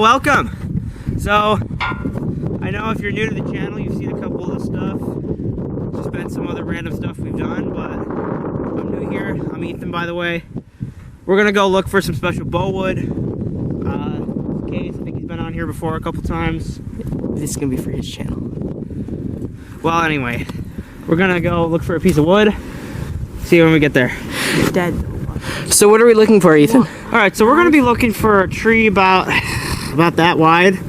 welcome. So, I know if you're new to the channel, you've seen a couple of the stuff. Just been some other random stuff we've done, but I'm new here. I'm Ethan, by the way. We're gonna go look for some special bow wood. Case, I think he's been on here before a couple times. This is gonna be for his channel. Well, anyway, we're gonna go look for a piece of wood. See you when we get there. Dad. So what are we looking for, Ethan? All right, so we're gonna be looking for a tree about that wide,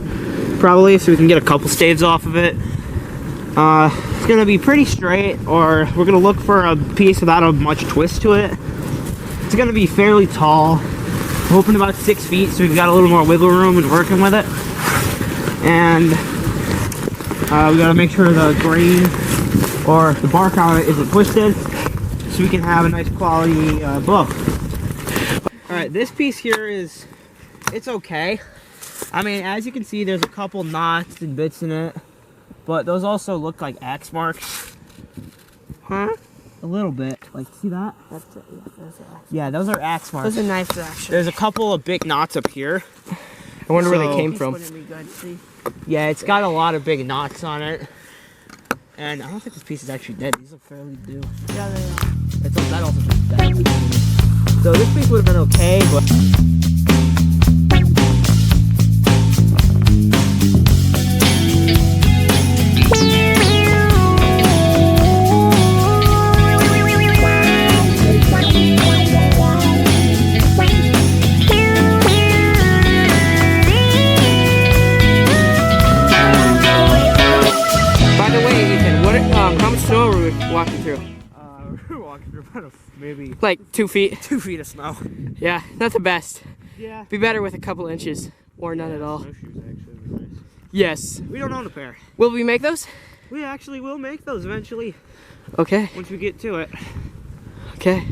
probably, so we can get a couple staves off of it. It's gonna be pretty straight, or we're gonna look for a piece without a much twist to it. It's gonna be fairly tall. We're hoping about 6 feet, so we've got a little more wiggle room in working with it. And we gotta make sure the grain or the bark on it isn't twisted, so we can have a nice quality bow. Alright, this piece here it's okay. I mean, as you can see, there's a couple knots and bits in it, but those also look like axe marks. Huh? A little bit. Like, see that? That's it. Yeah, those are axe. Yeah, those are axe marks. Those are knives, actually. There's a couple of big knots up here. I wonder where they So- came from. This wouldn't be good, see? Yeah, it's got a lot of big knots on it. And I don't think this piece is actually dead. These look fairly new. Yeah, they are. That also looks dead. So this piece would have been okay, but... Walking through. We're walking through about maybe Like 2 feet. 2 feet of snow. Yeah, not the best. Yeah. Be better with a couple inches or none at all. Snowshoes actually would be nice. Yes. We don't own a pair. Will we make those? We actually will make those eventually Okay. once we get to it. Okay.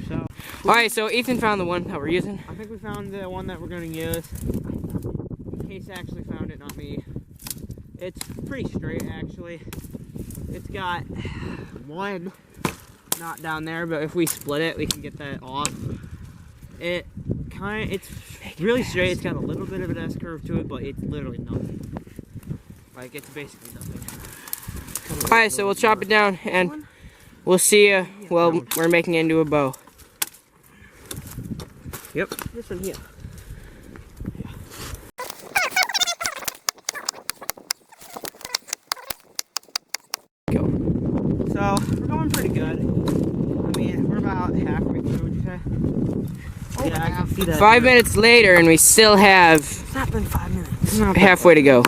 So, All right. So Ethan found the one that we're using. I think we found the one that we're going to use. Case actually found it, not me. It's pretty straight actually. It's got one knot down there, but if we split it, we can get that off. It's really straight. It's got a little bit of an S curve to it, but it's literally nothing. Like, it's basically nothing. All right. So we'll chop it down and we'll see you. Well, we're making it into a bow. Yep. This one here. So, we're going pretty good. I mean, we're about halfway through, would you say? Yeah, I can see that. 5 minutes later, and we still have It's not been 5 minutes. It's not bad. halfway to go.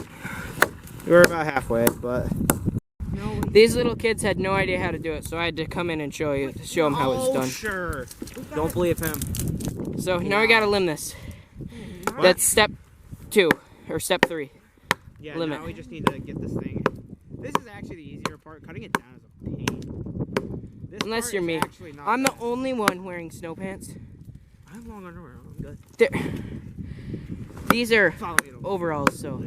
We're about halfway, but... These little kids had no idea how to do it, so I had to come in and show them how it's done. Sure. Don't believe him. So now we gotta limb this. That's step 2 or step 3. Yeah, Limit. now we just need to get this thing. This is actually the easier part. Cutting it down is a pain. This Unless part you're is me. actually not I'm the bad. only one wearing snow pants. I have long underwear on. I'm good. These are Follow me. overalls, so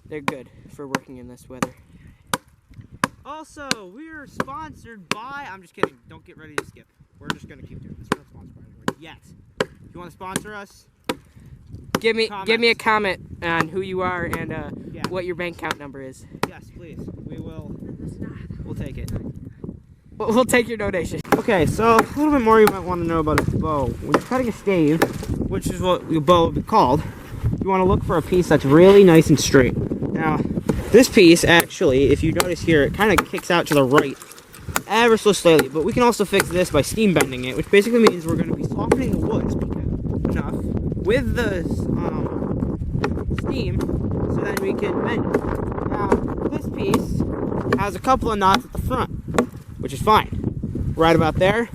they're good for working in this weather. Also, we're sponsored by... I'm just kidding. Don't get ready to skip. We're just going to keep doing this. We're not sponsored by anybody yet. If you want to sponsor us, Give me a Comments. comment on who you are and Yeah. what your bank account number is. yes, please. We'll take it. We'll take your donation. Okay, so a little bit more you might want to know about a bow. When you're cutting a stave, which is what your bow would be called, you want to look for a piece that's really nice and straight. Now, this piece, actually, if you notice here, it kind of kicks out to the right ever so slightly, but we can also fix this by steam bending it, which basically means we're going to be softening the wood enough with the steam so that we can bend it. Now, this piece has a couple of knots at the front, which is fine. Right about there,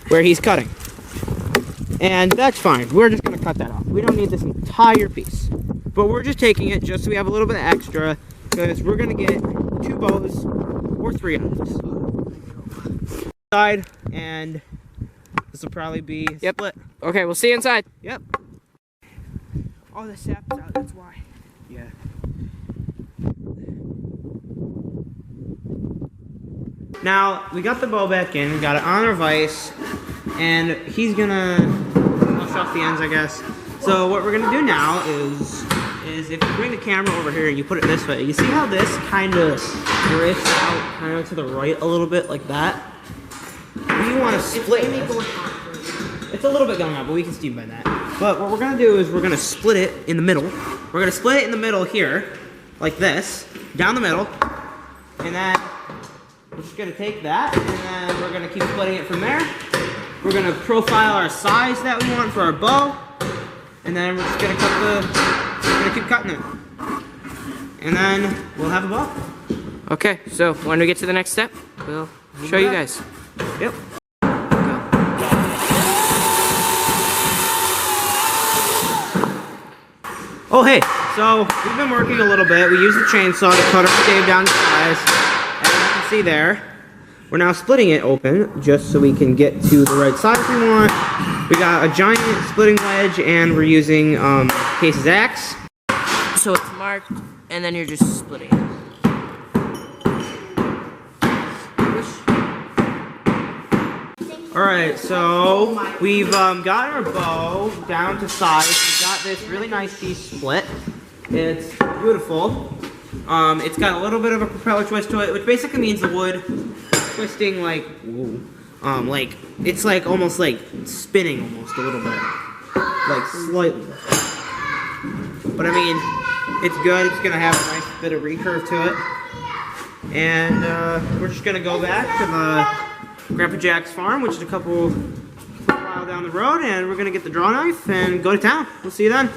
where he's cutting. And that's fine. We're just going to cut that off. We don't need this entire piece. But we're just taking it just so we have a little bit of extra, because we're going to get 2 bows or 3 out of this. Side, and this will probably be split. Okay, we'll see you inside. Yep. Oh, the sap's out, that's why. Yeah. Now, we got the bow back in, we got it on our vise, and he's gonna wash off the ends, I guess. So what we're gonna do now is is if you bring the camera over here and you put it this way, you see how this kind of drifts out kind of to the right a little bit like that? We want to split it. It's a little bit going on, but we can steam by that. But what we're going to do is we're going to split it in the middle. We're going to split it in the middle here, like this, down the middle. And then we're just going to take that, and then we're going to keep splitting it from there. We're going to profile our size that we want for our bow. And then we're just going to keep cutting it. And then we'll have a bow. Okay, so when we get to the next step, we'll show you guys. Yep. Oh hey, so we've been working a little bit. We used the chainsaw to cut our stave down to size. As you can see there, we're now splitting it open just so we can get to the right size we want. We got a giant splitting wedge and we're using Case's axe. So it's marked, and then you're just splitting it. Alright, so we've got our bow down to size. We've got this really nice piece split. It's beautiful. It's got a little bit of a propeller twist to it, which basically means the wood twisting like, like, it's like almost like spinning almost a little bit. Like slightly. But I mean, it's good. It's going to have a nice bit of recurve to it. And we're just going to go back to the Grandpa Jack's farm, which is a couple mile down the road, and we're gonna get the draw knife and go to town. We'll see you then.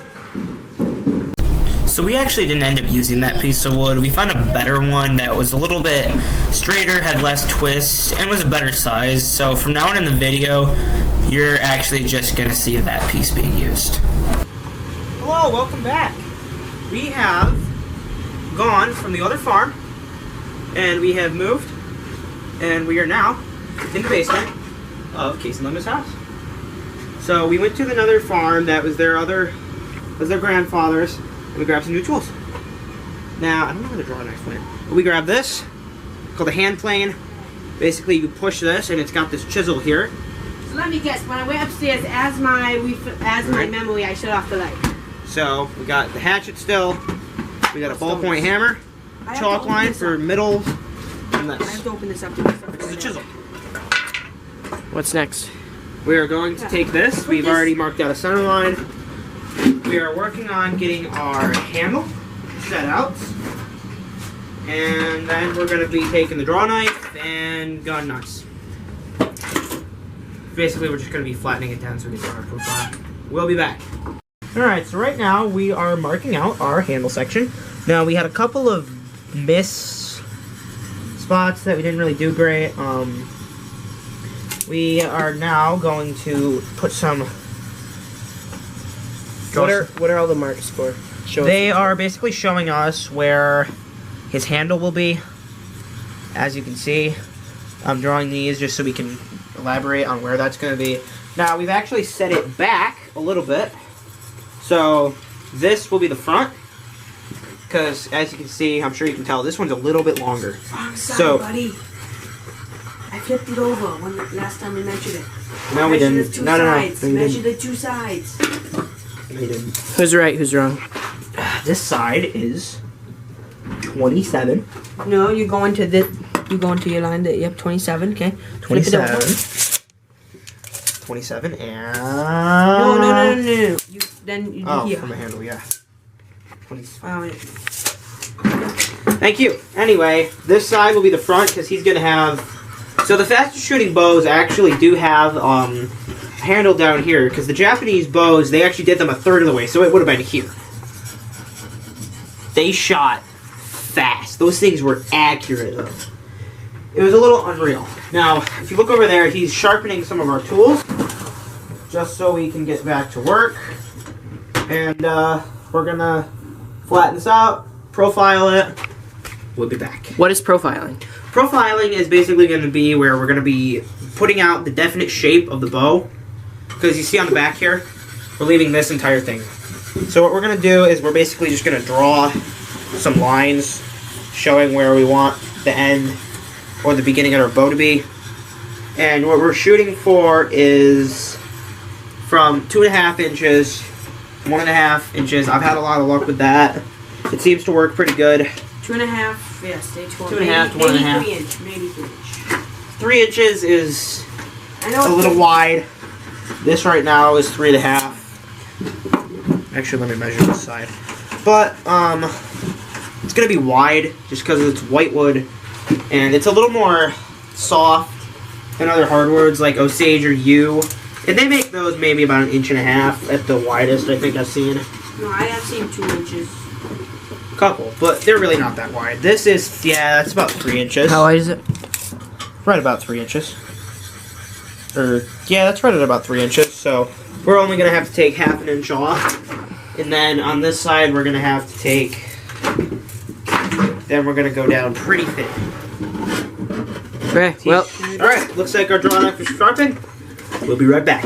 So we actually didn't end up using that piece of wood. We found a better one that was a little bit straighter, had less twists, and was a better size. So from now on in the video, you're actually just gonna see that piece being used. Hello, welcome back. We have gone from the other farm, and we have moved, and we are now in the basement of Case and Linda's house. So we went to another farm that was their grandfather's, and we grabbed some new tools. Now, I don't know where the draw knife went, but we grabbed this, called a hand plane. Basically, you push this, and it's got this chisel here. So let me guess, when I went upstairs, as my memory, I shut off the light. So, we got the hatchet still, we got a ballpoint hammer, chalk line for middle, and I this. have to open this up. Which is a chisel. What's next? We are going to take this. We've already marked out a center line. We are working on getting our handle set out. And then we're going to be taking the draw knife and gun nuts. Basically, we're just going to be flattening it down so we get our profile. We'll be back. Alright, so right now we are marking out our handle section. Now, we had a couple of miss spots that we didn't really do great. We are now going to put some. What are all the marks for? They are basically showing us where his handle will be. As you can see, I'm drawing these just so we can elaborate on where that's going to be. Now, we've actually set it back a little bit. So, this will be the front. Because, as you can see, I'm sure you can tell, this one's a little bit longer. Wrong side, buddy. I flipped it over when last time we measured it. No, we didn't. No. Measure the two sides. We didn't. Who's right? Who's wrong? This side is 27. No, you're going to your line that you have 27. Okay. Flip it over. 27 and... No. You do here. from the handle, yeah. 27. Oh, wait. Thank you. Anyway, this side will be the front because he's going to have... So the fastest shooting bows actually do have a handle down here because the Japanese bows, they actually did them a third of the way, so it would have been here. They shot fast. Those things were accurate, though. It was a little unreal. Now, if you look over there, he's sharpening some of our tools just so we can get back to work. And we're going to flatten this out, profile it. We'll be back. What is profiling? Profiling is basically going to be where we're going to be putting out the definite shape of the bow. Because you see on the back here, we're leaving this entire thing. So what we're going to do is we're basically just going to draw some lines showing where we want the end or the beginning of our bow to be. And what we're shooting for is from 2.5 inches 1.5 inches. I've had a lot of luck with that. It seems to work pretty good. 2.5. Yeah, stay 12. 2.5 to maybe 1.5. 3 inch. Maybe 3 inch. 3 inches is I know a little wide. This right now is 3.5. Actually, let me measure this side. But it's gonna be wide just because it's whitewood, and it's a little more soft than other hardwoods like Osage or yew. And they make those maybe about 1.5 inches at the widest. I think I've seen. No, I have seen 2 inches. Couple, but they're really not that wide. This is, yeah, that's about 3 inches. How wide is it? Right about 3 inches. Yeah, that's right at about 3 inches. So we're only gonna have to take 1/2 inch off, and then on this side we're gonna have to take. Then we're gonna go down pretty thin. Okay. Well, All right. Looks like our draw knife is sharpened. We'll be right back.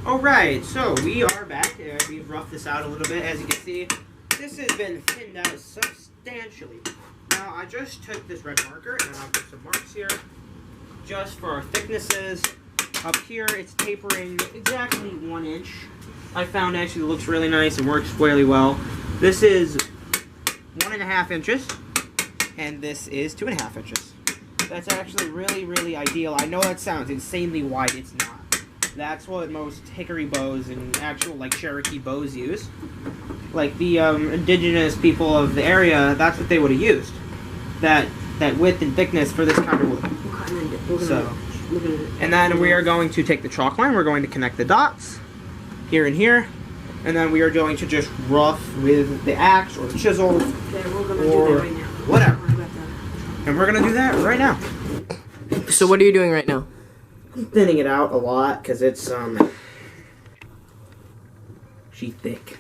Alright, so we are back. We've roughed this out a little bit. As you can see, this has been thinned out substantially. Now, I just took this red marker and I'll put some marks here just for our thicknesses. Up here, it's tapering exactly 1 inch. I found actually looks really nice and works really well. This is 1.5 inches, and this is 2.5 inches. That's actually really, really ideal. I know that sounds insanely wide. It's not. That's what most hickory bows and actual like Cherokee bows use. Like the indigenous people of the area, that's what they would have used. That width and thickness for this kind of wood. So, and then we are going to take the chalk line. We're going to connect the dots here and here, and then we are going to just rough with the axe or the chisel Okay, we're gonna or do that right now. whatever. And we're gonna do that right now. so what are you doing right now? Thinning it out a lot because it's she's thick.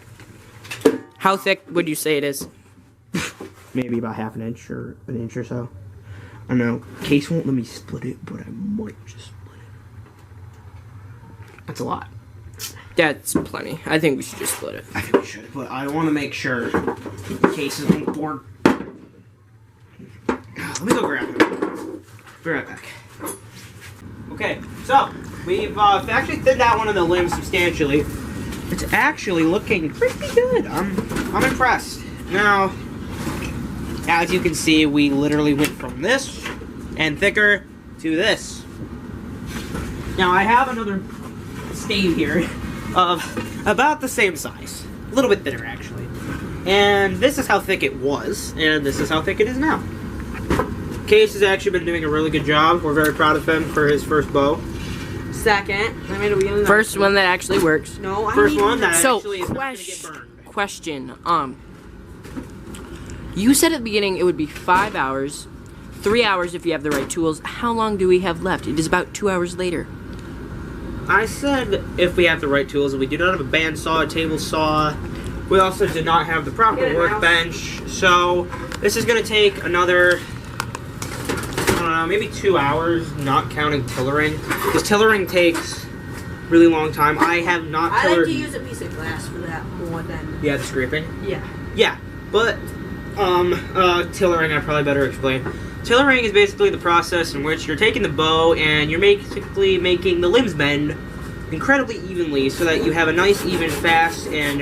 How thick would you say it is? Maybe about 1/2 inch or 1 inch or so. I know Case won't let me split it, but I might just split it. That's a lot. That's plenty. I think we should just split it. I think we should, but I want to make sure Case isn't bored. Let me go grab him. Be right back. Okay, so we've actually thinned out one of the limbs substantially. It's actually looking pretty good. I'm impressed. Now, as you can see, we literally went from this and thicker to this. Now I have another stave here of about the same size, a little bit thinner actually. And this is how thick it was, and this is how thick it is now. Case has actually been doing a really good job. We're very proud of him for his first bow. Second, I made a wheel. First one that actually works. No, I First mean, one that So, actually is not going to get burned. question. You said at the beginning it would be 5 hours, 3 hours if you have the right tools. How long do we have left? It is about 2 hours later. I said if we have the right tools, and we do not have a bandsaw, a table saw. We also did not have the proper Get it, workbench. So this is going to take another, I don't know, maybe 2 hours, not counting tillering. Because tillering takes a really long time. I have not I like tillered. to use a piece of glass for that more than. Yeah, the scraping. Yeah. Yeah, but tillering I probably better explain. Tillering is basically the process in which you're taking the bow and you're basically making the limbs bend incredibly evenly so that you have a nice, even, fast, and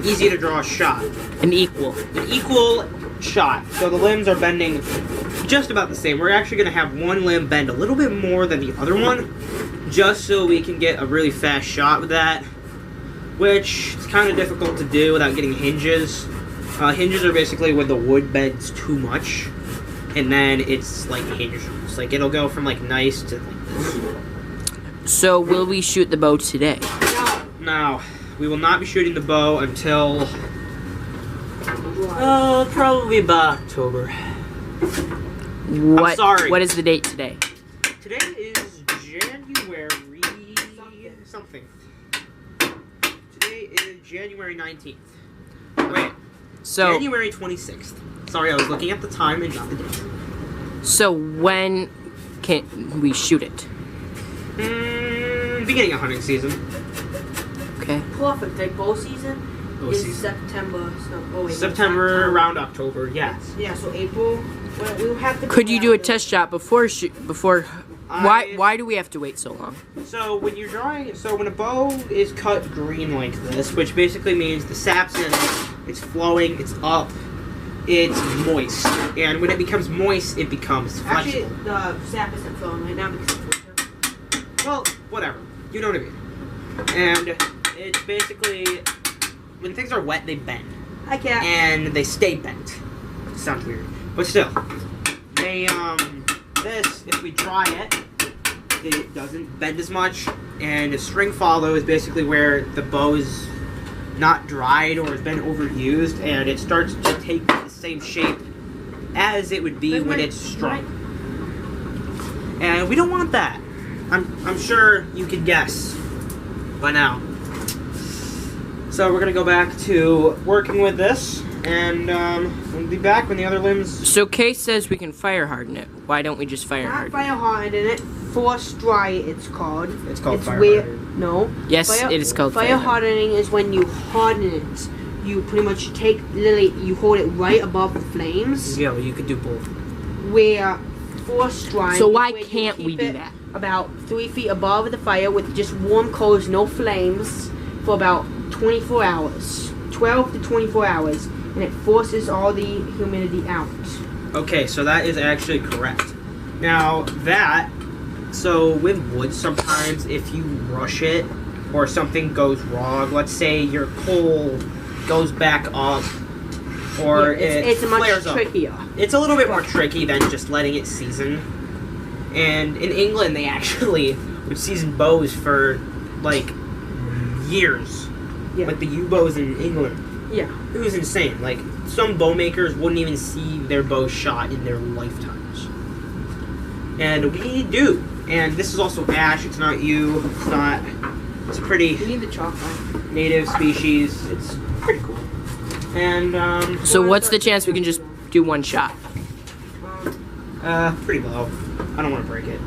easy to draw shot. An equal. An equal shot. So the limbs are bending just about the same. We're actually going to have one limb bend a little bit more than the other one just so we can get a really fast shot with that, which is kind of difficult to do without getting hinges. Hinges are basically when the wood bends too much, and then it's like hinges. Like it'll go from like nice to like this. So will we shoot the bow today? No, we will not be shooting the bow until probably about October. What? sorry. What is the date today? Today is January something. Today is January 19th. Wait. So January 26th. Sorry, I was looking at the time and not the date. So when can we shoot it? beginning of hunting season. Okay. Perfect. Like bow season Bow is season. September. So, oh, wait, September October. around October. Yes. Yeah, so April. We'll have to. Could you do a test shot before I- why do we have to wait so long? So when you're drawing, so when a bow is cut green like this, which basically means the sap's in it, it's flowing, it's up, it's moist, and when it becomes moist, it becomes Actually, flexible. the sap isn't flowing right now because it's winter. Well, whatever. You know what I mean. And it's basically when things are wet, they bend, I can't. and they stay bent. Sounds weird, but still, they this if we dry it, it doesn't bend as much, and a string follow is basically where the bow is not dried or has been overused, and it starts to take the same shape as it would be when it's strung. And we don't want that. I'm sure you can guess by now. So we're gonna go back to working with this, and we'll be back when the other limbs. So Case says we can fire harden it. Why don't we just fire Not harden? fire hardened in it. Force dry, it's called. It's called fire where, hardened. No. Yes, it is called fire fire hardened. hardening is when you harden it. You pretty much take literally you hold it right above the flames. Yeah, well, you could do both. Where force drying. So is why where you can't we keep do it that? About 3 feet above the fire with just warm coals, no flames, for about 24 hours. 12 to 24 hours, and it forces all the humidity out. Okay, so that is actually correct. Now so with wood, sometimes if you rush it or something goes wrong, let's say your coal goes back up or It's it much flares up. trickier. It's a little bit more tricky than just letting it season. And in England, they actually would season bows for like years. Yeah. Like the U-bows in England. Yeah. It was insane. Like, some bow makers wouldn't even see their bow shot in their lifetimes. And we do. And this is also ash. It's not yew. It's not. It's a pretty You need the chocolate. native species. It's pretty cool. And, So what's the chance we can just do one shot? pretty low. I don't want to break it.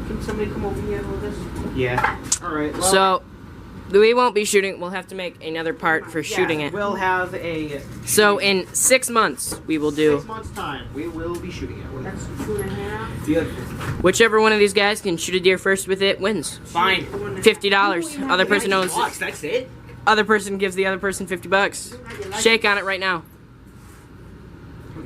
Can somebody come over here with us? Yeah. Alright. Well, So we won't be shooting. We'll have to make another part for shooting it. We'll have a. So in 6 months we will do 6 months' time, we will be shooting it. That's 2.5. Beautiful. whichever one of these guys can shoot a deer first with it wins. Fine. $50. Other person owns. $50, that's it. Other person gives the other person $50. Shake on it right now.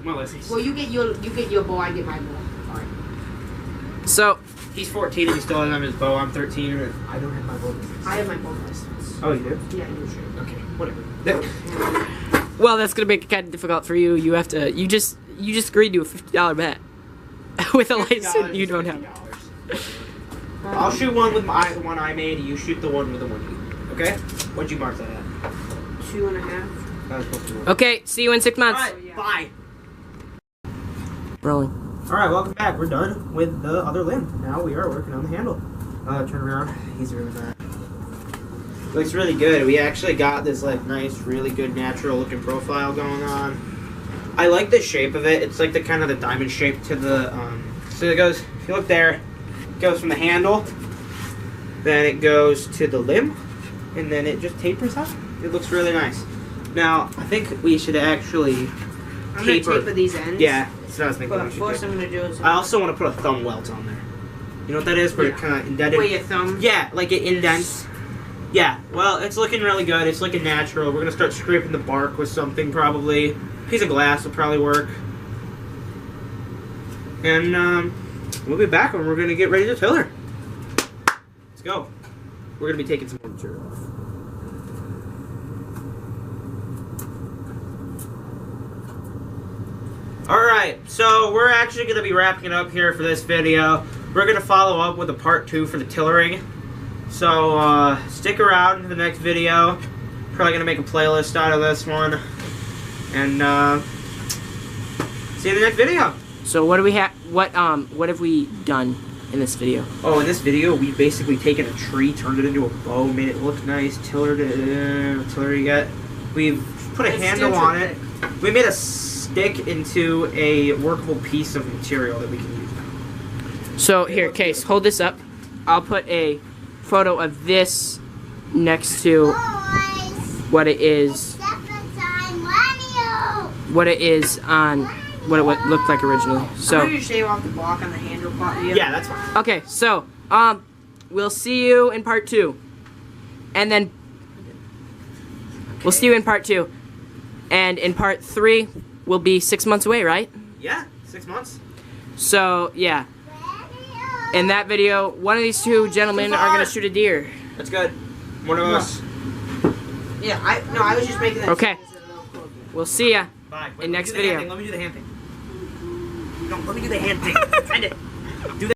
Well, listen. Well, you get your bow, I get my bow. Fine. So He's 14 and he still doesn't have his bow. I'm 13 and I don't have my bow. I have my bow license. Oh, you do? Yeah, you should. Okay, whatever. well, that's gonna make it kind of difficult for you. You have to. You just agreed to a $50 bet with a license you don't have. I'll shoot one with the one I made. You shoot the one with the one you. Okay? What'd you mark that at? 2.5. That was supposed to work. Okay, see you in 6 months. Alright, bye. Rolling. Alright, welcome back. We're done with the other limb. Now we are working on the handle. Turn around. Easier with that. Looks really good. We actually got this like nice, really good natural looking profile going on. I like the shape of it. It's like the kind of the diamond shape to the so it goes, if you look there, it goes from the handle, then it goes to the limb, and then it just tapers up. It looks really nice. Now, I think we should actually I'm gonna taper these ends. Yeah, that's what I was thinking. But we should first do. I'm gonna do is I also want to put a thumb welt on there. You know what that is? Where it kind of indented. where your thumb. Yeah, like it indents. Yeah, well, it's looking really good. It's looking natural. We're gonna start scraping the bark with something probably. Piece of glass will probably work. And we'll be back when we're gonna get ready to till her. Let's go. We're gonna be taking some more material off. Alright, so we're actually going to be wrapping it up here for this video. We're going to follow up with a part 2 for the tillering. So, stick around for the next video. Probably going to make a playlist out of this one. And, see you in the next video. So what do we have? What have we done in this video? Oh, in this video, we've basically taken a tree, turned it into a bow, made it look nice, tillered it, tiller you got. We've put a It's handle still on too it. We made a stick into a workable piece of material that we can use now. So here, Case, hold this up. I'll put a photo of this next to what it is on what it looked like originally. I'm So gonna shave off the block on the handle part here. Yeah, that's fine. okay, so we'll see you in part 2, and then we'll see you in part 2, and in part 3 we'll be 6 months away, right? Yeah, 6 months. So yeah, in that video, one of these two gentlemen are gonna shoot a deer. That's good. One of us. Yeah, I was just making that. Okay. We'll see ya. Bye. In next let me do the video. hand thing. Let me do the hand thing. No, let me do the hand thing. Send it. Do that.